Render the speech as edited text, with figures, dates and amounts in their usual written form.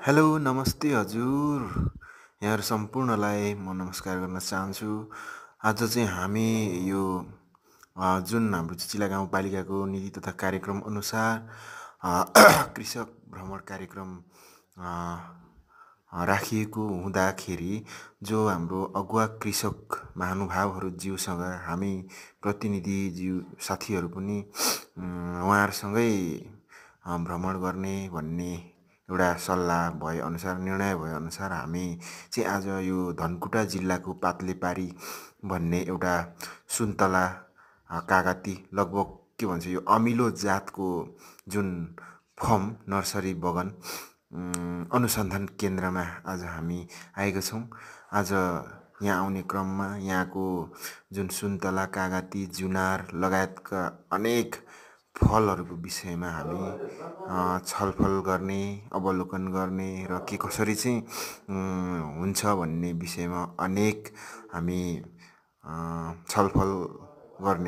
Hello नमस्ते हजुर। यहाँहरू सम्पूर्णलाई म नमस्कार गर्न चाहन्छु। आज चाहिँ हामी यो जुन हाम्रो चिचिला गाउँपालिकाको नीति तथा कार्यक्रम अनुसार कृषक भ्रमण कार्यक्रम राखिएको हुँदाखेरि जो हाम्रो अगुवा कृषक महानुभावहरू ज्यूसँग हामी प्रतिनिधि ज्यू साथीहरू पनि उहाँहरूसँगै भ्रमण गर्ने भन्ने एउटा सल्लाह भएअनुसार निर्णय भएअनुसार हामी चाहिँ आज यो धनकुटा जिल्लाको पात्लेपारी भन्ने एउटा सुन्तला कागती लगभग के भन्छ यो अमिलो जातको जुन फर्म नर्सरी बगान अनुसन्धान केन्द्रमा आज हामी आएका छौँ। आज यहाँ आउने क्रममा यहाँको जुन सुन्तला कागती जुनार लगायतका अनेक फलहरूको विषयमा हामी छलफल गर्ने अवलोकन गर्ने र के कसरी चाहिँ हुन्छ भन्ने विषयमा अनेक हामी छलफल गर्ने